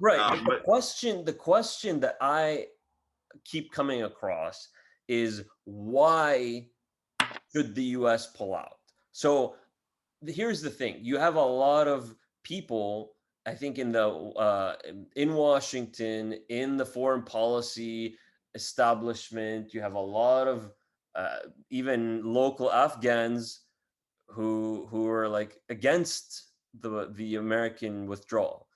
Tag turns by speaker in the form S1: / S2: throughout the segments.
S1: Right. But
S2: But
S1: the question that I keep coming across is why should the US pull out? So here's the thing: you have a lot of people, I think, in Washington, in the foreign policy establishment. You have a lot of even local Afghans who are like against the American withdrawal.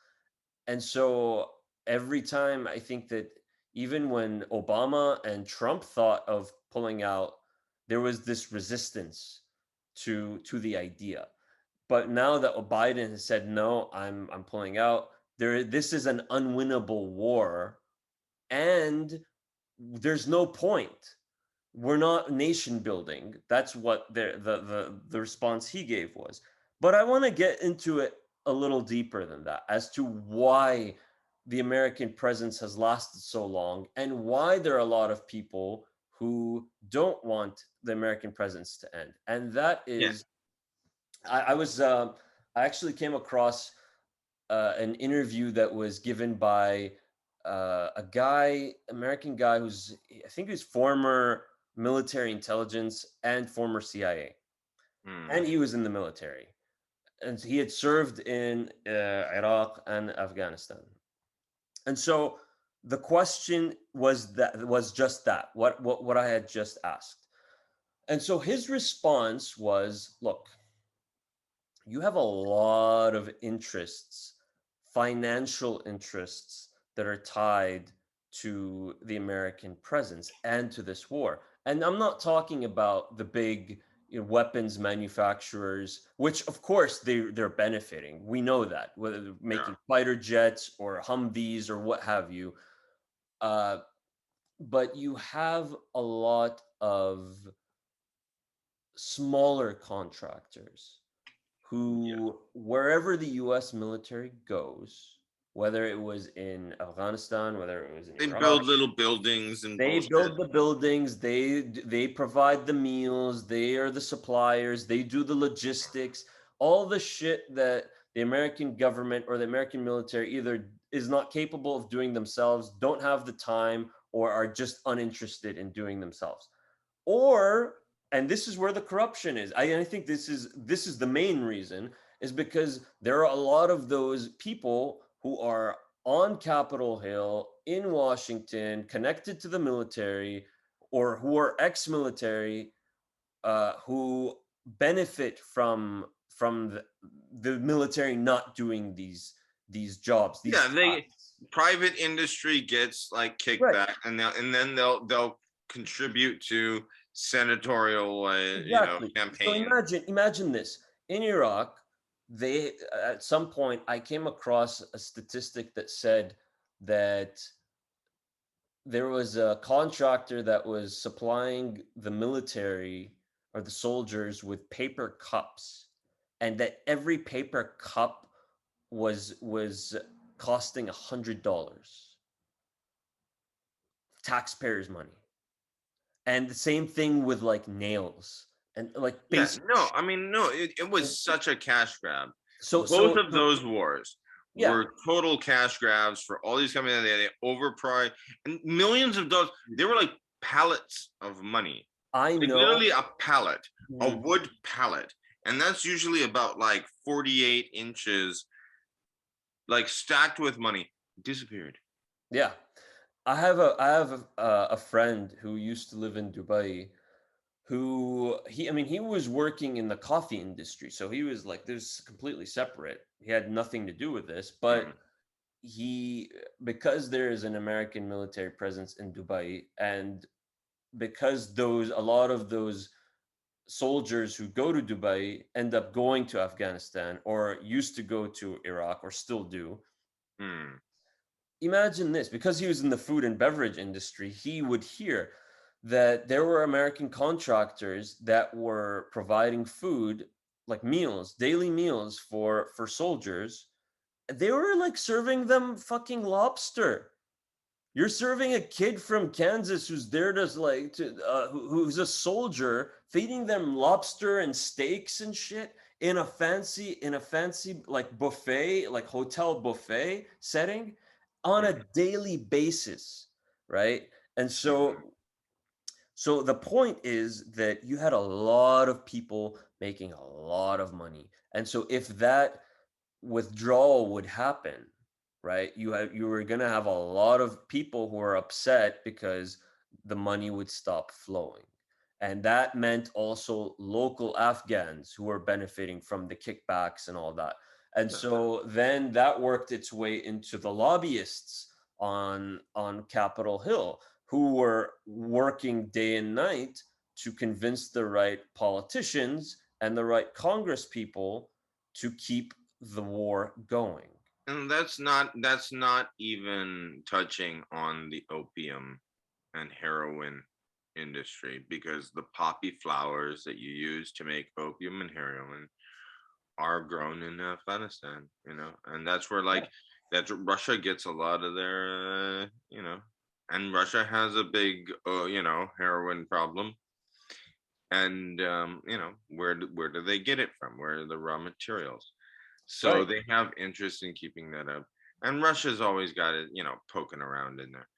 S1: And so every time I think that even when Obama and Trump thought of pulling out, there was this resistance to the idea. But now that Biden has said no, I'm pulling out. This is an unwinnable war, and there's no point. We're not nation building. That's what the response he gave was. But I want to get into it a little deeper than that as to why the American presence has lasted so long and why there are a lot of people who don't want the American presence to end. And that
S2: yeah,
S1: is, I actually came across an interview that was given by a guy, American guy who's, I think he's former military intelligence and former CIA, and
S2: mm,
S1: he was in the military, and he had served in Iraq and Afghanistan. And so the question was just that, what I had just asked. And so his response was, look, you have a lot of interests, financial interests that are tied to the American presence and to this war. And I'm not talking about the big, weapons manufacturers, which of course they're benefiting. We know that, whether they're
S2: yeah,
S1: making fighter jets or Humvees or what have you. Uh, but you have a lot of smaller contractors
S2: yeah.
S1: who, wherever the US military goes, whether it was in Afghanistan, whether it was in
S2: They
S1: Iraq,
S2: build little buildings and
S1: they
S2: bullshit.
S1: build the buildings, they provide the meals, they are the suppliers, they do the logistics, all the shit that the American government or the American military either is not capable of doing themselves, don't have the time, or are just uninterested in doing themselves. Or, and this is where the corruption is. I think this is the main reason, is because there are a lot of those people who are on Capitol Hill in Washington, connected to the military, or who are ex-military, who benefit from the military not doing these jobs, these
S2: Yeah, they
S1: tasks.
S2: private industry gets like
S1: Right.
S2: kickback, and then they'll contribute to senatorial,
S1: Exactly. So
S2: campaign.
S1: imagine this. In Iraq, they at some point I came across a statistic that said that there was a contractor that was supplying the military or the soldiers with paper cups, and that every paper cup was costing $100, taxpayers' money. And the same thing with like nails and like
S2: Yeah,
S1: basic
S2: no, I mean, no, it was
S1: shit.
S2: such a cash grab.
S1: So
S2: Both
S1: so
S2: of
S1: so
S2: those wars
S1: yeah,
S2: were total cash grabs for all these companies. They overpriced and millions of dollars. They were like pallets of money,
S1: I
S2: like literally
S1: know.
S2: a pallet, a
S1: Mhm.
S2: wood pallet, and that's usually about like 48 inches, like stacked with money. Disappeared.
S1: Yeah. I have a friend who used to live in Dubai, who he was working in the coffee industry, so he was like, this completely separate. He had nothing to do with this,
S2: Hmm.
S1: but he because there is an American military presence in Dubai, and because those a lot of those soldiers who go to Dubai end up going to Afghanistan or used to go to Iraq or still do.
S2: Hmm.
S1: Imagine this: because he was in the food and beverage industry, he would hear that there were American contractors that were providing food, like meals, daily meals for soldiers. They were like serving them fucking lobster. You're serving a kid from Kansas who's there to who's a soldier, feeding them lobster and steaks and shit in a fancy like buffet, like hotel buffet setting, on
S2: Mhm.
S1: a daily basis, right? And
S2: Mhm.
S1: so the point is that you had a lot of people making a lot of money. And so if that withdrawal would happen, right? You were going to have a lot of people who are upset because the money would stop flowing. And that meant also local Afghans who were benefiting from the kickbacks and all that. And
S2: Yeah.
S1: so then that worked its way into the lobbyists on Capitol Hill who were working day and night to convince the right politicians and the right Congress people to keep the war going.
S2: And that's not even touching on the opium and heroin industry, because the poppy flowers that you use to make opium and heroin are grown in Afghanistan, and that's where,
S1: Yeah.
S2: like, that Russia gets a lot of their, and Russia has a big, heroin problem. And where do they get it from? Where are the raw materials? So
S1: Right.
S2: they have interest in keeping that up, and Russia's always got it, poking around in there.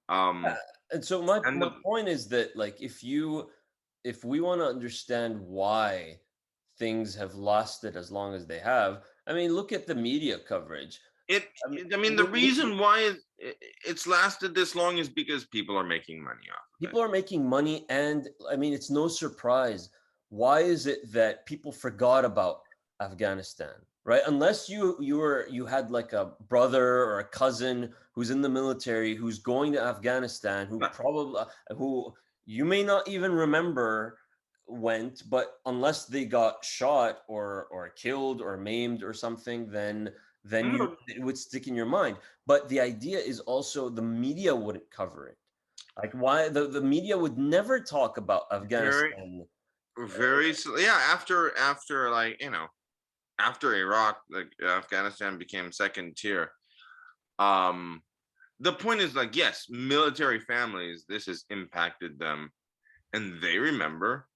S1: Yeah.
S2: Um,
S1: And so my
S2: and
S1: my
S2: the
S1: point is that like if we want to understand why things have lasted as long as they have, I mean, look at the media coverage.
S2: it,
S1: I mean,
S2: I mean, the reason why it's lasted this long is because people are making money off of it.
S1: people are making money, and I mean, it's no surprise. Why is it that people forgot about Afghanistan, right? Unless you had like a brother or a cousin who's in the military who's going to Afghanistan, who
S2: Yeah.
S1: probably who you may not even remember went, but unless they got shot or killed or maimed or something, then you
S2: Mhm.
S1: it would stick in your mind. But the idea is also the media wouldn't cover it. Like why the media would never talk about
S2: Very,
S1: Afghanistan.
S2: yeah. After, like, after Iraq, like, Afghanistan became second tier. Um, the point is, like, yes, military families, this has impacted them, and they remember,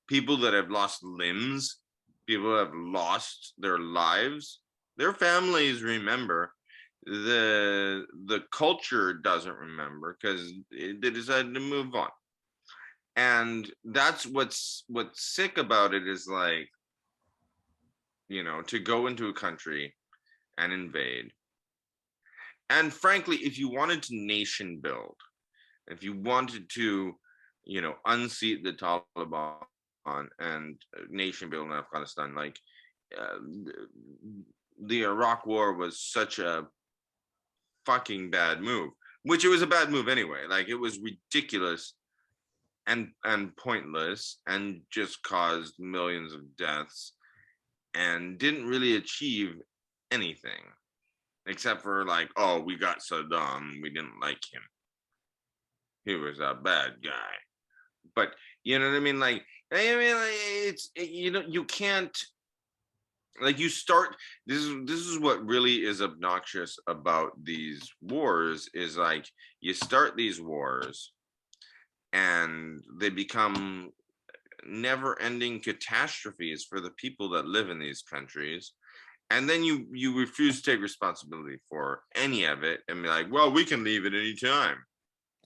S2: people that have lost limbs, people that have lost their lives, their families remember. The culture doesn't remember because they decided to move on. And that's what's sick about it, is like, to go into a country and invade. And frankly, if you wanted to nation build, if you wanted to, unseat the Taliban and nation build in Afghanistan, like, uh, the Iraq War was such a fucking bad move, which it was a bad move anyway. Like, it was ridiculous and pointless, and just caused millions of deaths, and didn't really achieve anything, except for, like, oh, we got Saddam, we didn't like him, he was a bad guy. But you know what I mean? Like, I mean, like, you can't, like, you start, this is what really is obnoxious about these wars, is like, you start these wars and they become never ending catastrophes for the people that live in these countries, and then you refuse to take responsibility for any of it, and be like, well, we can leave at any time.